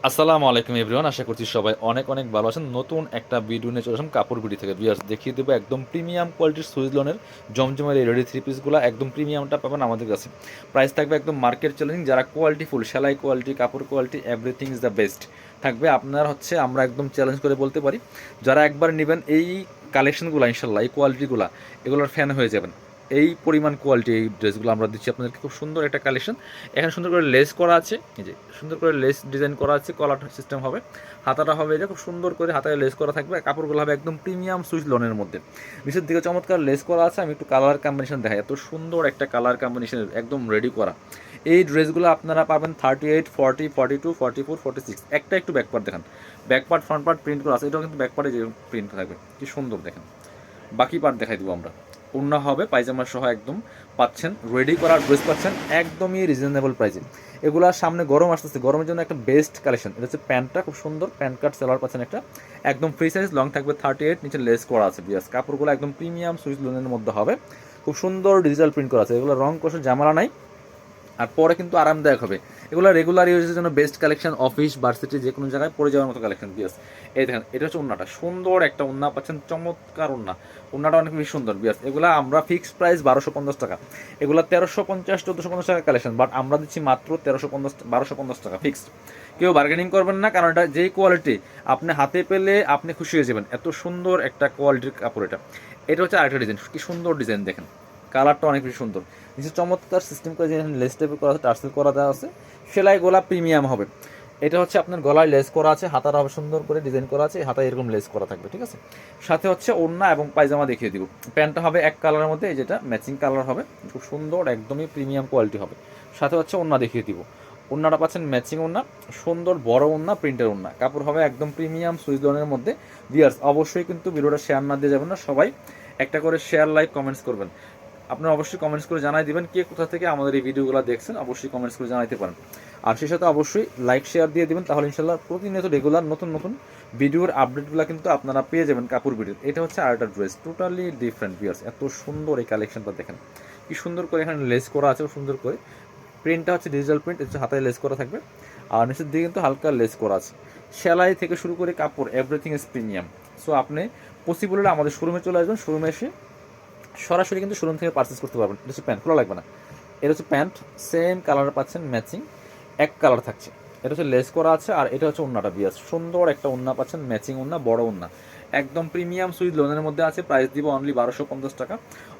আসসালামু আলাইকুম এভরিওয়ান, আশা করছি সবাই অনেক অনেক ভালো আছেন। নতুন একটা ভিডিও নিয়ে চলে আসলাম কাপড় বিডি থেকে। বিয়ার্স দেখিয়ে দেবো একদম প্রিমিয়াম কোয়ালিটির সুইজ লোনের জমজমের এই রেডি থ্রি পিসগুলো একদম প্রিমিয়ামটা পাবেন আমাদের কাছে। প্রাইস থাকবে একদম মার্কেট চ্যালেঞ্জিং, যারা কোয়ালিটি ফুল সেলাই কোয়ালিটি কাপড় quality everything is the best থাকবে। আপনার হচ্ছে আমরা একদম চ্যালেঞ্জ করে বলতে পারি, যারা একবার নেবেন এই কালেকশনগুলো ইনশাল্লাহ এই কোয়ালিটিগুলো এগুলোর ফ্যান হয়ে যাবেন। এই পরিমাণ কোয়ালিটি এই ড্রেসগুলো আমরা দিচ্ছি আপনাদেরকে, খুব সুন্দর একটা কালেকশন। এখানে সুন্দর করে লেস করা আছে, এই যে সুন্দর করে লেস ডিজাইন করা আছে, কলার সিস্টেম হবে, হাতাটা হবে এটা খুব সুন্দর করে হাতায় লেস করা থাকবে, কাপড়গুলো হবে একদম প্রিমিয়াম সুইচ লনের মধ্যে, নিচের দিকে চমৎকার লেস করা আছে। আমি একটু কালার কম্বিনেশন দেখাই, এত সুন্দর একটা কালার কম্বিনেশন একদম রেডি করা। এই ড্রেসগুলো আপনারা পাবেন 38, 40, 42, 44, 46। একটা একটু ব্যাকপার্ট দেখান, ব্যাকপার্ট ফ্রন্ট পার্ট প্রিন্ট করা আছে, এটাও কিন্তু ব্যাকপার্টে যে প্রিন্ট থাকবে কি সুন্দর দেখেন। বাকি পার্ট দেখাই দেবো আমরা। ওড়না হবে পায়জামা সহ একদম পাচ্ছেন, রেডি করা ড্রেস পাচ্ছেন একদমই রিজনেবল প্রাইসে। এগুলো সামনে গরম আসতেছে, গরমের জন্য একটা বেস্ট কালেকশন। এটা হচ্ছে প্যান্টটা খুব সুন্দর, প্যান্ট কাট সেলার পাচ্ছেন একটা একদম ফ্রি সাইজ, লং থাকবে 38, নিচে লেস করা আছে। বিয়াস কাপড়গুলো একদম প্রিমিয়াম সুইচ লোনের মধ্যে হবে, খুব সুন্দর ডিজিটাল প্রিন্ট করা আছে। এগুলো রং কষে ঝামেলা নাই, আর পরে কিন্তু আরামদায়ক হবে। এগুলো রেগুলার ইউজের জন্য বেস্ট কালেকশন, অফিস ভার্সিটি যে কোনো জায়গায় পরে যাওয়ার মতো কালেকশন। বিয়াস এই দেখেন, এটা হচ্ছে ওন্নাটা, সুন্দর একটা ওন্না পাচ্ছেন, চমৎকার ওন্না, ওন্নাটা অনেক বেশি সুন্দর। বিয়াস এগুলো আমরা ফিক্সড প্রাইস 1250 টাকা, এগুলো 1350 1450 টাকা কালেকশন, বাট আমরা দিচ্ছি মাত্র 1350 1250 টাকা ফিক্সড। কেউ বার্গেনিং করবেন না, কারণ এটা যেই কোয়ালিটি আপনি হাতে পেলে আপনি খুশি হয়ে যাবেন, এত সুন্দর একটা কোয়ালিটির কাপড় এটা। এটা হচ্ছে আরেকটা ডিজাইন, কি সুন্দর ডিজাইন দেখেন, কালারটা অনেক বেশি সুন্দর, নিচে চমৎকার সিস্টেম করে যে লেস টাইপের করা আছে, টার্সেল করা দেওয়া আছে, সেলাই গলা প্রিমিয়াম হবে। এটা হচ্ছে আপনার গলায় লেস করা আছে, হাতার হবে সুন্দর করে ডিজাইন করা আছে, হাতায় এরকম লেস করা থাকবে, ঠিক আছে। সাথে হচ্ছে ওড়না এবং পায়জামা দেখিয়ে দিব। প্যান্টটা হবে এক কালারের মধ্যে, এই যেটা ম্যাচিং কালার হবে, খুব সুন্দর একদমই প্রিমিয়াম কোয়ালিটি হবে। সাথে হচ্ছে ওড়না দেখিয়ে দিব, ওড়নাটা পাচ্ছেন ম্যাচিং ওড়না, সুন্দর বড় ওড়না, প্রিন্টের ওড়না, কাপড় হবে একদম প্রিমিয়াম সুইচ লোনের মধ্যে। ভিউয়ার্স অবশ্যই কিন্তু ভিডিওটা শেয়ার না দিয়ে যাবেন না, সবাই একটা করে শেয়ার লাইক কমেন্টস করবেন। আপনারা অবশ্যই কমেন্টস করে জানাই দিবেন কে কোথা থেকে আমাদের এই ভিডিওগুলো দেখছেন, অবশ্যই কমেন্টস করে জানাইতে পারেন। আর সেই সাথে অবশ্যই লাইক শেয়ার দিয়ে দিবেন, তাহলে ইনশাল্লাহ প্রতিনিয়ত রেগুলার নতুন নতুন ভিডিওর আপডেটগুলো কিন্তু আপনারা পেয়ে যাবেন কাপড় ভিডিও। এটা হচ্ছে আরেকটা ড্রেস, টোটালি ডিফারেন্ট। ভিউয়ার্স এত সুন্দর এই কালেকশনটা দেখেন, কি সুন্দর করে এখানে লেস করা আছে, সুন্দর করে প্রিন্টটা হচ্ছে ডিজিটাল প্রিন্ট, হচ্ছে হাতায় লেস করা থাকবে, আর নিচের দিকে কিন্তু হালকা লেস করা আছে। সেলাই থেকে শুরু করে কাপড় এভরিথিং ইজ প্রিমিয়াম। সো আপনি পসিবল হলে আমাদের শোরুমে চলে আসবেন, শোরুমে এসে সরাসরি কিন্তু শোরুম থেকে পারচেস করতে পারবেন। এটা হচ্ছে প্যান্ট, খোলা লাগবে না। এটা হচ্ছে প্যান্ট, সেম কালার পাচ্ছেন, ম্যাচিং এক কালার থাকছে। এটা হচ্ছে লেস করা আছে, আর এটা হচ্ছে ওন্নাটা। বিয়াস সুন্দর একটা ওন্না পাচ্ছেন, ম্যাচিং ওন্না, বড় ওন্না, একদম প্রিমিয়াম সুইচ লোনের মধ্যে আছে। প্রাইস দিব অনলি 1250 টাকা।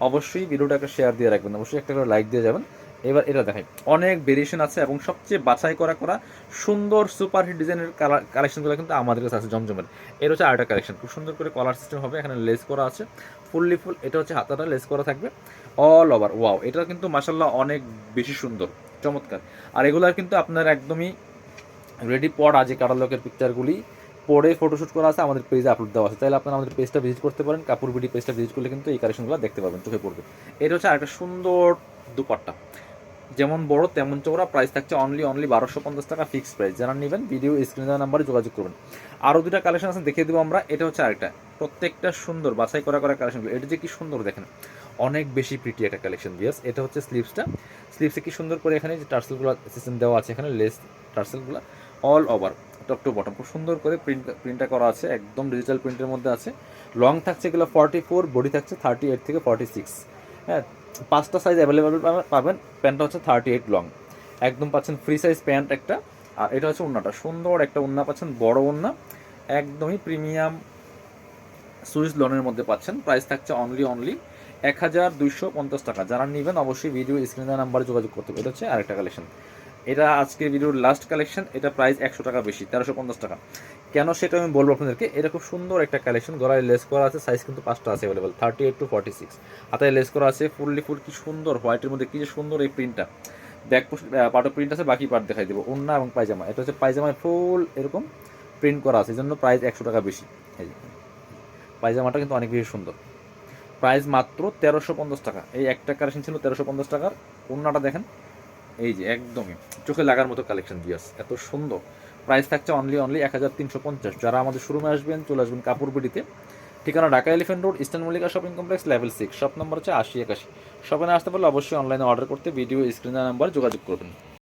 অবশ্যই ভিডিওটা একটা শেয়ার দিয়ে রাখবেন, অবশ্যই একটা করে লাইক দিয়ে যাবেন। এবার এটা দেখাই, অনেক ভেরিয়েশন আছে এবং সবচেয়ে বাছাই করা করা সুন্দর সুপারহিট ডিজাইনের কালেকশনগুলো কিন্তু আমাদের কাছে আছে জমজমের। এর হচ্ছে আরেকটা কালেকশন, খুব সুন্দর করে কলার সিস্টেম হবে, এখানে লেস করা আছে ফুললি ফুল। এটা হচ্ছে হাতাটা লেস করা থাকবে অল ওভার। ওয়াও, এটা কিন্তু মাশাল্লাহ অনেক বেশি সুন্দর, চমৎকার। আর এগুলার কিন্তু আপনার একদমই রেডি পড়া যে ক্যাটালগের পিকচারগুলি পরে ফটোশ্যুট করা আছে, আমাদের পেজে আপলোড দেওয়া আছে, তাহলে আপনারা আমাদের পেজটা ভিজিট করতে পারেন। কাপড় বিডি পেজটা ভিজিট করলে কিন্তু এই কালেকশনগুলো দেখতে পাবেন, চোখে পড়বে। এটা হচ্ছে আরেকটা সুন্দর দুপাট্টা, যেমন বড় তেমন চৌড়া, প্রাইস থাকছে অনলি 1250 টাকা ফিক্সড প্রাইস। যারা নেবেন ভিডিও স্ক্রিনে দেওয়া নাম্বারে যোগাযোগ করবেন। আরও দুটা কালেকশন আছে দেখিয়ে দেবো আমরা। এটা হচ্ছে আরেকটা, প্রত্যেকটা সুন্দর বাছাই করা করা কালেকশনগুলো। এটা যে কি সুন্দর দেখেন, অনেক বেশি প্রিটি একটা কালেকশন। বিয়ার্স এটা হচ্ছে স্লিভসটা, স্লিভসে কি সুন্দর করে এখানে যে টার্সেলগুলো সিস্টেম দেওয়া আছে, এখানে লেস টার্সেলগুলো all over top to bottom খুব সুন্দর করে প্রিন্টটা করা আছে, একদম ডিজিটাল প্রিন্টের মধ্যে আছে। লং থাকছে এগুলো 44, বডি থাকছে 38 থেকে 46। হ্যাঁ, 5টা সাইজ অ্যাভেলেবেল পাবেন। প্যান্টটা হচ্ছে 38 লং, একদম পাচ্ছেন ফ্রি সাইজ প্যান্ট একটা। আর এটা হচ্ছে ওন্নাটা, সুন্দর একটা ওন্না পাচ্ছেন, বড় ওন্না, একদমই প্রিমিয়াম সুইস লোনের মধ্যে পাচ্ছেন। প্রাইস থাকছে অনলি 1250 টাকা। যারা নেবেন অবশ্যই ভিডিও স্ক্রিনে নাম্বারে যোগাযোগ করতে হবে। এটা হচ্ছে আরেকটা কালেকশন, এটা আজকের ভিডিওর লাস্ট কালেকশন। এটা প্রাইস 100 টাকা বেশি, 1350 টাকা। কেন সেটা আমি বলবো আপনাদেরকে। এটা খুব সুন্দর একটা কালেকশন, গলায় লেস করা আছে, সাইজ কিন্তু 5টা আছে অ্যাভেলেবল, 38 to 46। হাতায় লেস করা আছে ফুললি ফুল, কি সুন্দর হোয়াইটের মধ্যে, কি যে সুন্দর এই প্রিন্টটা। ব্যাক পার্টও প্রিন্ট আছে, বাকি পার্ট দেখাই দেবো। ওড়না এবং পায়জামা, এটা হচ্ছে পায়জামায় ফুল এরকম প্রিন্ট করা আছে, এই জন্য প্রাইস 100 টাকা বেশি। এই পায়জামাটা কিন্তু অনেক বেশি সুন্দর, প্রাইস মাত্র 1350 টাকা। এই একটা কালেকশন ছিল 1350 টাকার। ওড়নাটা দেখেন, এই যে একদমই চোখে লাগার মতো কালেকশন। বিয়াস এত সুন্দর, প্রাইস থাকছে অনলি 1350। যারা আমাদের শোরুমে আসবেন চলে আসবেন কাপড় বিডিতে, ঠিকানা Dhaka elephant road, eastern Mallika shopping complex, level 6, shop number হচ্ছে 80 81। শপে আসতে পারলে অবশ্যই অনলাইনে অর্ডার করতে ভিডিও স্ক্রিনে নাম্বার যোগাযোগ করবেন।